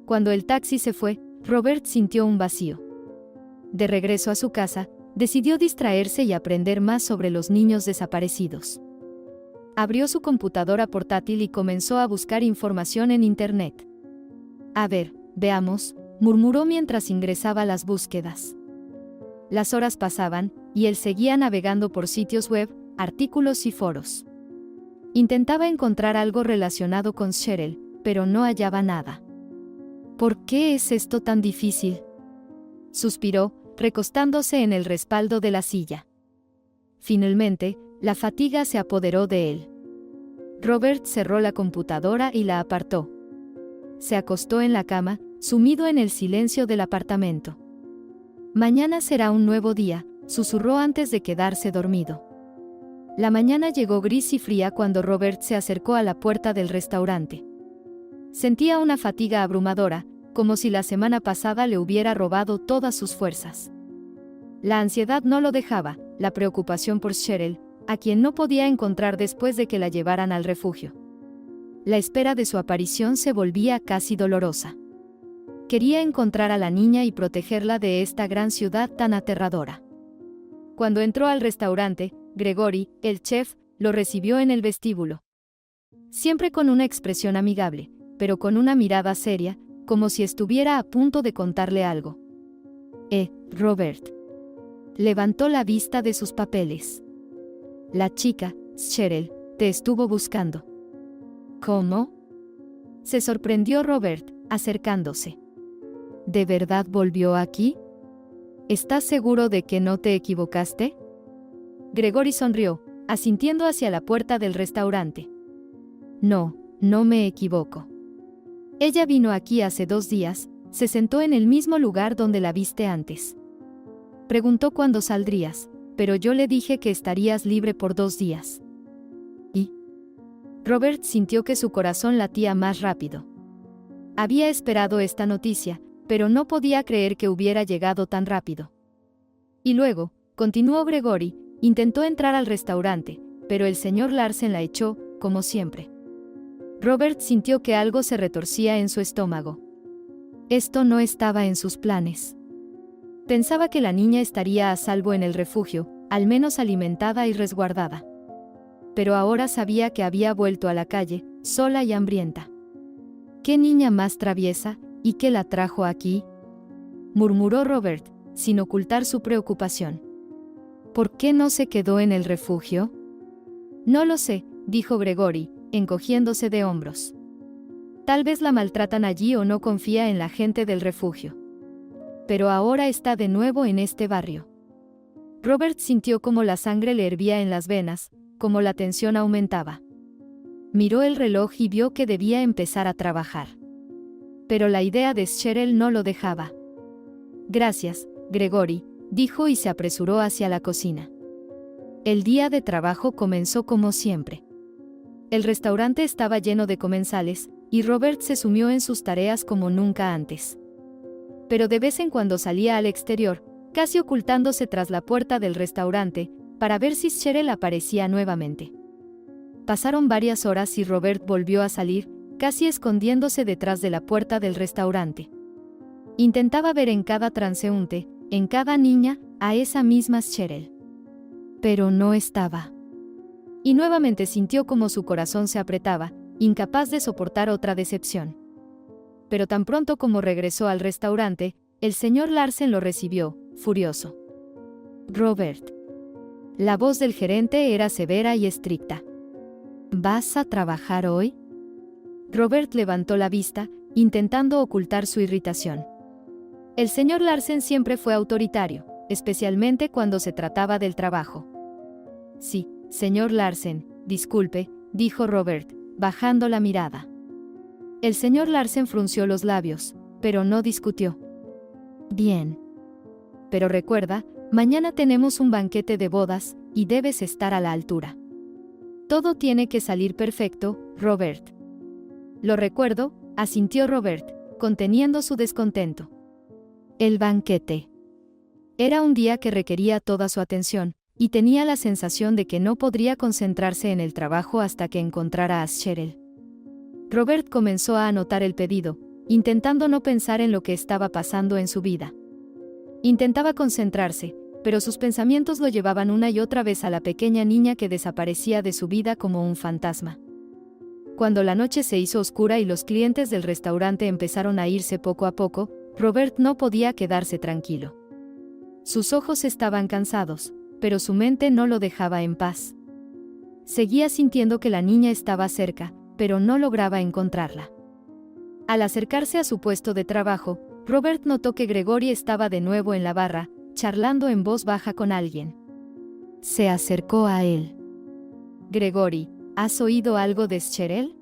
Cuando el taxi se fue, Robert sintió un vacío. De regreso a su casa, decidió distraerse y aprender más sobre los niños desaparecidos. Abrió su computadora portátil y comenzó a buscar información en Internet. «A ver, veamos», murmuró mientras ingresaba las búsquedas. Las horas pasaban, y él seguía navegando por sitios web, artículos y foros. Intentaba encontrar algo relacionado con Cheryl, pero no hallaba nada. ¿Por qué es esto tan difícil?, suspiró, recostándose en el respaldo de la silla. Finalmente, la fatiga se apoderó de él. Robert cerró la computadora y la apartó. Se acostó en la cama, sumido en el silencio del apartamento. Mañana será un nuevo día, susurró antes de quedarse dormido. La mañana llegó gris y fría cuando Robert se acercó a la puerta del restaurante. Sentía una fatiga abrumadora, como si la semana pasada le hubiera robado todas sus fuerzas. La ansiedad no lo dejaba, la preocupación por Cheryl, a quien no podía encontrar después de que la llevaran al refugio. La espera de su aparición se volvía casi dolorosa. Quería encontrar a la niña y protegerla de esta gran ciudad tan aterradora. Cuando entró al restaurante, Gregory, el chef, lo recibió en el vestíbulo. Siempre con una expresión amigable, pero con una mirada seria, como si estuviera a punto de contarle algo. Robert. Levantó la vista de sus papeles. La chica, Cheryl, te estuvo buscando. ¿Cómo? Se sorprendió Robert, acercándose. ¿De verdad volvió aquí? ¿Estás seguro de que no te equivocaste? Gregory sonrió, asintiendo hacia la puerta del restaurante. No, no me equivoco. Ella vino aquí hace 2 días, se sentó en el mismo lugar donde la viste antes. Preguntó cuándo saldrías, pero yo le dije que estarías libre por 2 días. ¿Y? Robert sintió que su corazón latía más rápido. Había esperado esta noticia, pero no podía creer que hubiera llegado tan rápido. Y luego, continuó Gregory, intentó entrar al restaurante, pero el señor Larsen la echó, como siempre. Robert sintió que algo se retorcía en su estómago. Esto no estaba en sus planes. Pensaba que la niña estaría a salvo en el refugio, al menos alimentada y resguardada. Pero ahora sabía que había vuelto a la calle, sola y hambrienta. ¿Qué niña más traviesa, y qué la trajo aquí?, murmuró Robert, sin ocultar su preocupación. ¿Por qué no se quedó en el refugio? No lo sé, dijo Gregory, encogiéndose de hombros. Tal vez la maltratan allí o no confía en la gente del refugio. Pero ahora está de nuevo en este barrio. Robert sintió como la sangre le hervía en las venas, como la tensión aumentaba. Miró el reloj y vio que debía empezar a trabajar. Pero la idea de Cheryl no lo dejaba. Gracias, Gregory, dijo y se apresuró hacia la cocina. El día de trabajo comenzó como siempre. El restaurante estaba lleno de comensales, y Robert se sumió en sus tareas como nunca antes. Pero de vez en cuando salía al exterior, casi ocultándose tras la puerta del restaurante, para ver si Cheryl aparecía nuevamente. Pasaron varias horas y Robert volvió a salir, casi escondiéndose detrás de la puerta del restaurante. Intentaba ver en cada transeúnte, en cada niña, a esa misma Cheryl. Pero no estaba. Y nuevamente sintió como su corazón se apretaba, incapaz de soportar otra decepción. Pero tan pronto como regresó al restaurante, el señor Larsen lo recibió, furioso. Robert. La voz del gerente era severa y estricta. ¿Vas a trabajar hoy? Robert levantó la vista, intentando ocultar su irritación. El señor Larsen siempre fue autoritario, especialmente cuando se trataba del trabajo. Sí, señor Larsen, disculpe, dijo Robert, bajando la mirada. El señor Larsen frunció los labios, pero no discutió. Bien. Pero recuerda, mañana tenemos un banquete de bodas, y debes estar a la altura. Todo tiene que salir perfecto, Robert. Lo recuerdo, asintió Robert, conteniendo su descontento. El banquete. Era un día que requería toda su atención, y tenía la sensación de que no podría concentrarse en el trabajo hasta que encontrara a Cheryl. Robert comenzó a anotar el pedido, intentando no pensar en lo que estaba pasando en su vida. Intentaba concentrarse, pero sus pensamientos lo llevaban una y otra vez a la pequeña niña que desaparecía de su vida como un fantasma. Cuando la noche se hizo oscura y los clientes del restaurante empezaron a irse poco a poco, Robert no podía quedarse tranquilo. Sus ojos estaban cansados, pero su mente no lo dejaba en paz. Seguía sintiendo que la niña estaba cerca, pero no lograba encontrarla. Al acercarse a su puesto de trabajo, Robert notó que Gregory estaba de nuevo en la barra, charlando en voz baja con alguien. Se acercó a él. Gregory, ¿has oído algo de Cheryl?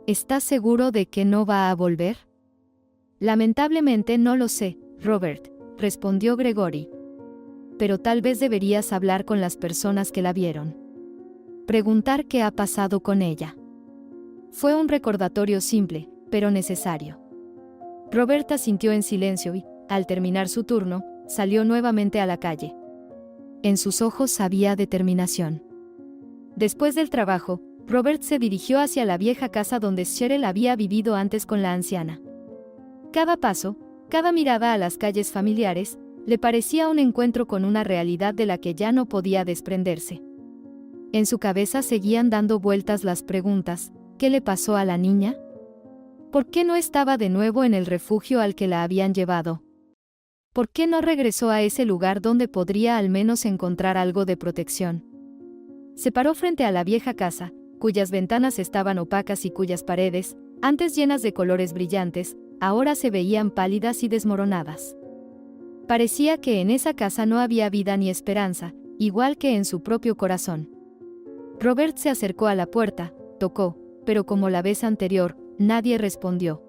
¿Estás seguro de que no va a volver? Lamentablemente no lo sé, Robert, respondió Gregory. Pero tal vez deberías hablar con las personas que la vieron. Preguntar qué ha pasado con ella. Fue un recordatorio simple, pero necesario. Robert asintió en silencio y, al terminar su turno, salió nuevamente a la calle. En sus ojos había determinación. Después del trabajo, Robert se dirigió hacia la vieja casa donde Cheryl había vivido antes con la anciana. Cada paso, cada mirada a las calles familiares, le parecía un encuentro con una realidad de la que ya no podía desprenderse. En su cabeza seguían dando vueltas las preguntas: ¿qué le pasó a la niña? ¿Por qué no estaba de nuevo en el refugio al que la habían llevado? ¿Por qué no regresó a ese lugar donde podría al menos encontrar algo de protección? Se paró frente a la vieja casa, cuyas ventanas estaban opacas y cuyas paredes, antes llenas de colores brillantes, ahora se veían pálidas y desmoronadas. Parecía que en esa casa no había vida ni esperanza, igual que en su propio corazón. Robert se acercó a la puerta, tocó, pero como la vez anterior, nadie respondió.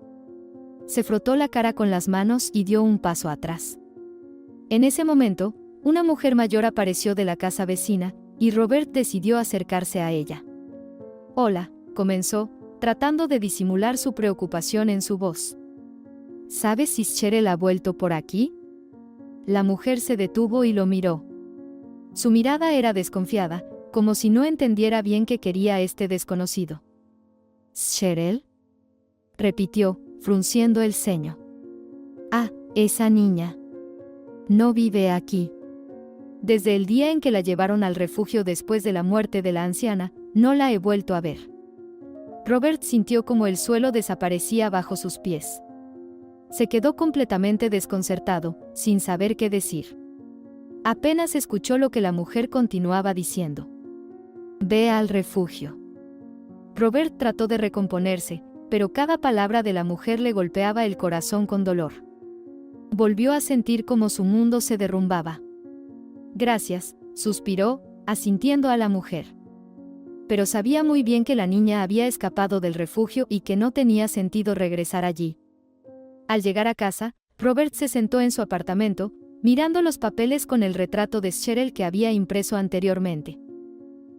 Se frotó la cara con las manos y dio un paso atrás. En ese momento, una mujer mayor apareció de la casa vecina, y Robert decidió acercarse a ella. «Hola», comenzó, tratando de disimular su preocupación en su voz. «¿Sabes si Cheryl ha vuelto por aquí?» La mujer se detuvo y lo miró. Su mirada era desconfiada, como si no entendiera bien qué quería este desconocido. «¿Cheryl?», repitió, frunciendo el ceño. «Ah, esa niña. No vive aquí. Desde el día en que la llevaron al refugio después de la muerte de la anciana, no la he vuelto a ver». Robert sintió como el suelo desaparecía bajo sus pies. Se quedó completamente desconcertado, sin saber qué decir. Apenas escuchó lo que la mujer continuaba diciendo. «Ve al refugio». Robert trató de recomponerse, pero cada palabra de la mujer le golpeaba el corazón con dolor. Volvió a sentir como su mundo se derrumbaba. «Gracias», suspiró, asintiendo a la mujer. Pero sabía muy bien que la niña había escapado del refugio y que no tenía sentido regresar allí. Al llegar a casa, Robert se sentó en su apartamento, mirando los papeles con el retrato de Cheryl que había impreso anteriormente.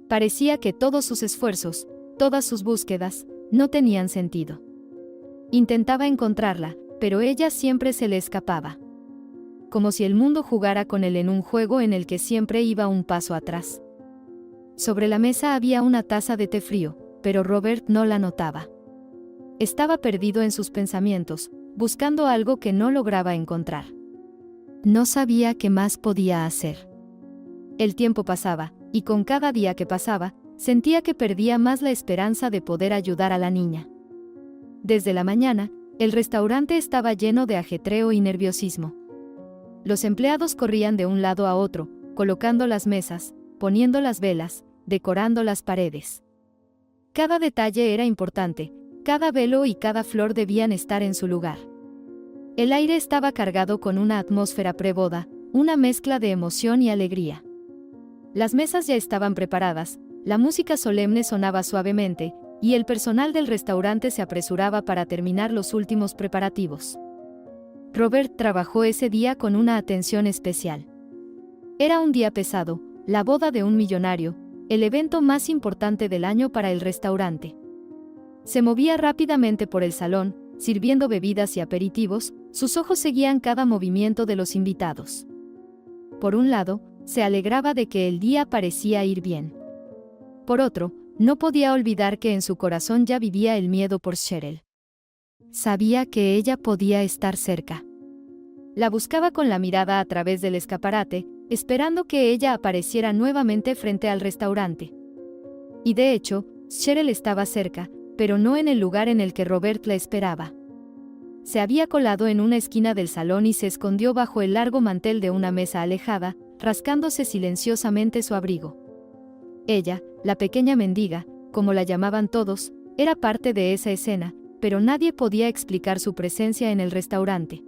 Parecía que todos sus esfuerzos, todas sus búsquedas, no tenían sentido. Intentaba encontrarla, pero ella siempre se le escapaba. Como si el mundo jugara con él en un juego en el que siempre iba un paso atrás. Sobre la mesa había una taza de té frío, pero Robert no la notaba. Estaba perdido en sus pensamientos, buscando algo que no lograba encontrar. No sabía qué más podía hacer. El tiempo pasaba, y con cada día que pasaba, sentía que perdía más la esperanza de poder ayudar a la niña. Desde la mañana, el restaurante estaba lleno de ajetreo y nerviosismo. Los empleados corrían de un lado a otro, colocando las mesas, poniendo las velas, decorando las paredes. Cada detalle era importante, cada velo y cada flor debían estar en su lugar. El aire estaba cargado con una atmósfera preboda, una mezcla de emoción y alegría. Las mesas ya estaban preparadas, la música solemne sonaba suavemente, y el personal del restaurante se apresuraba para terminar los últimos preparativos. Robert trabajó ese día con una atención especial. Era un día pesado, la boda de un millonario, el evento más importante del año para el restaurante. Se movía rápidamente por el salón, sirviendo bebidas y aperitivos, sus ojos seguían cada movimiento de los invitados. Por un lado, se alegraba de que el día parecía ir bien. Por otro, no podía olvidar que en su corazón ya vivía el miedo por Cheryl. Sabía que ella podía estar cerca. La buscaba con la mirada a través del escaparate, esperando que ella apareciera nuevamente frente al restaurante. Y de hecho, Cheryl estaba cerca, pero no en el lugar en el que Robert la esperaba. se había colado en una esquina del salón y se escondió bajo el largo mantel de una mesa alejada, rascándose silenciosamente su abrigo. Ella, la pequeña mendiga, como la llamaban todos, era parte de esa escena, pero nadie podía explicar su presencia en el restaurante.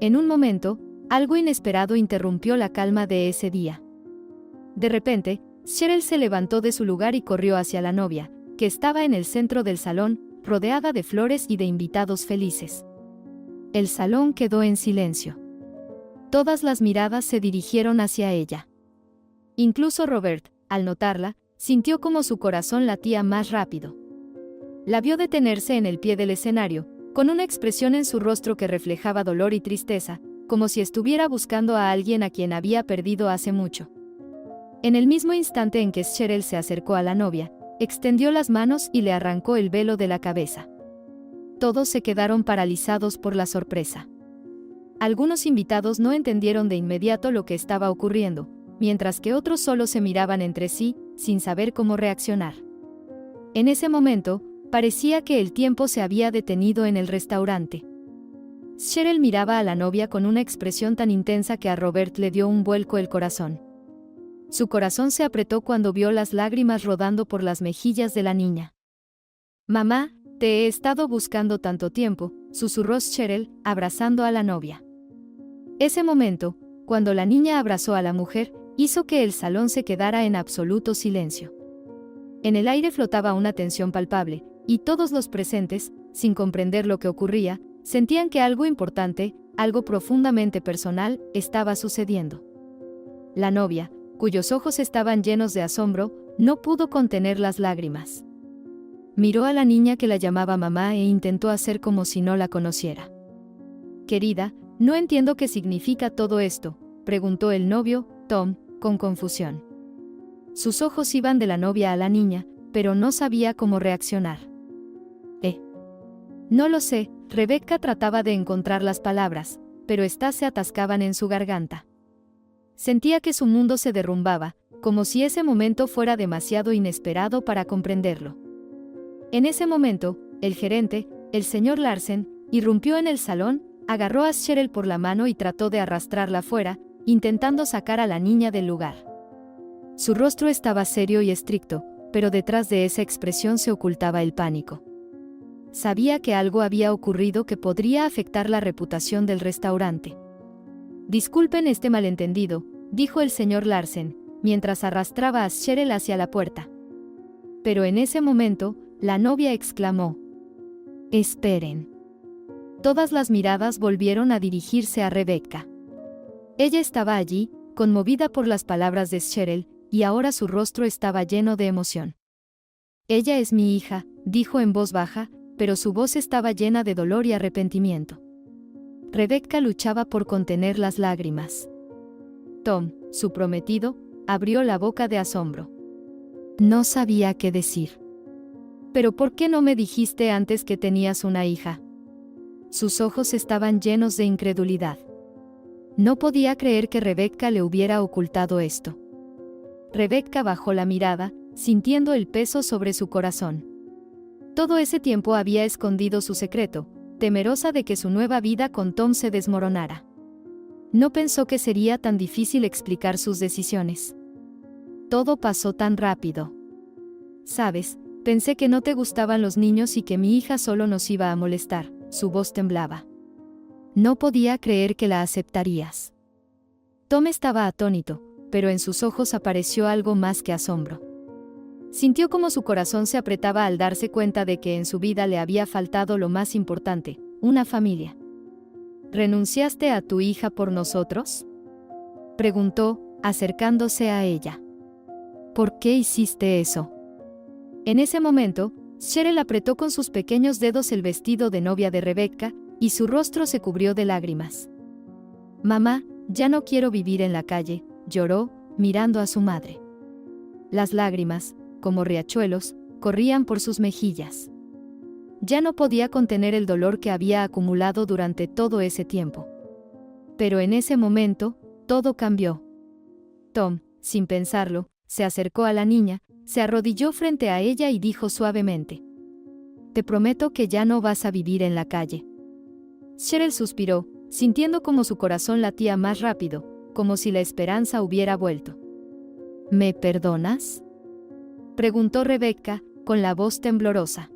En un momento, algo inesperado interrumpió la calma de ese día. De repente, Cheryl se levantó de su lugar y corrió hacia la novia, que estaba en el centro del salón, rodeada de flores y de invitados felices. El salón quedó en silencio. Todas las miradas se dirigieron hacia ella. Incluso Robert, al notarla, sintió como su corazón latía más rápido. La vio detenerse en el pie del escenario, con una expresión en su rostro que reflejaba dolor y tristeza, como si estuviera buscando a alguien a quien había perdido hace mucho. En el mismo instante en que Cheryl se acercó a la novia, extendió las manos y le arrancó el velo de la cabeza. Todos se quedaron paralizados por la sorpresa. Algunos invitados no entendieron de inmediato lo que estaba ocurriendo, mientras que otros solo se miraban entre sí, sin saber cómo reaccionar. En ese momento, parecía que el tiempo se había detenido en el restaurante. Cheryl miraba a la novia con una expresión tan intensa que a Robert le dio un vuelco el corazón. Su corazón se apretó cuando vio las lágrimas rodando por las mejillas de la niña. «Mamá, te he estado buscando tanto tiempo», susurró Cheryl, abrazando a la novia. Ese momento, cuando la niña abrazó a la mujer, hizo que el salón se quedara en absoluto silencio. En el aire flotaba una tensión palpable, y todos los presentes, sin comprender lo que ocurría, sentían que algo importante, algo profundamente personal, estaba sucediendo. La novia, cuyos ojos estaban llenos de asombro, no pudo contener las lágrimas. Miró a la niña que la llamaba mamá e intentó hacer como si no la conociera. «Querida, no entiendo qué significa todo esto», preguntó el novio, Tom, con confusión. Sus ojos iban de la novia a la niña, pero no sabía cómo reaccionar. No lo sé, Rebecca trataba de encontrar las palabras, pero éstas se atascaban en su garganta. Sentía que su mundo se derrumbaba, como si ese momento fuera demasiado inesperado para comprenderlo. En ese momento, el gerente, el señor Larsen, irrumpió en el salón, agarró a Cheryl por la mano y trató de arrastrarla fuera, intentando sacar a la niña del lugar. Su rostro estaba serio y estricto, pero detrás de esa expresión se ocultaba el pánico. Sabía que algo había ocurrido que podría afectar la reputación del restaurante. «Disculpen este malentendido», dijo el señor Larsen, mientras arrastraba a Cheryl hacia la puerta. Pero en ese momento, la novia exclamó: «Esperen». Todas las miradas volvieron a dirigirse a Rebecca. Ella estaba allí, conmovida por las palabras de Cheryl, y ahora su rostro estaba lleno de emoción. «Ella es mi hija», dijo en voz baja, pero su voz estaba llena de dolor y arrepentimiento. Rebecca luchaba por contener las lágrimas. Tom, su prometido, abrió la boca de asombro. No sabía qué decir. «¿Pero por qué no me dijiste antes que tenías una hija?». Sus ojos estaban llenos de incredulidad. No podía creer que Rebecca le hubiera ocultado esto. Rebecca bajó la mirada, sintiendo el peso sobre su corazón. Todo ese tiempo había escondido su secreto, temerosa de que su nueva vida con Tom se desmoronara. No pensó que sería tan difícil explicar sus decisiones. Todo pasó tan rápido. «Sabes, pensé que no te gustaban los niños y que mi hija solo nos iba a molestar», su voz temblaba. «No podía creer que la aceptarías». Tom estaba atónito, pero en sus ojos apareció algo más que asombro. Sintió como su corazón se apretaba al darse cuenta de que en su vida le había faltado lo más importante, una familia. «¿Renunciaste a tu hija por nosotros?», preguntó, acercándose a ella. «¿Por qué hiciste eso?». En ese momento, Cheryl apretó con sus pequeños dedos el vestido de novia de Rebecca, y su rostro se cubrió de lágrimas. «Mamá, ya no quiero vivir en la calle», lloró, mirando a su madre. Las lágrimas, como riachuelos, corrían por sus mejillas. Ya no podía contener el dolor que había acumulado durante todo ese tiempo. Pero en ese momento, todo cambió. Tom, sin pensarlo, se acercó a la niña, se arrodilló frente a ella y dijo suavemente: «Te prometo que ya no vas a vivir en la calle». Cheryl suspiró, sintiendo como su corazón latía más rápido, como si la esperanza hubiera vuelto. ¿Me perdonas?, preguntó Rebecca, con la voz temblorosa.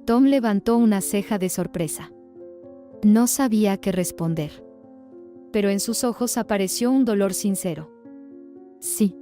Tom levantó una ceja de sorpresa. No sabía qué responder. Pero en sus ojos apareció un dolor sincero. Sí.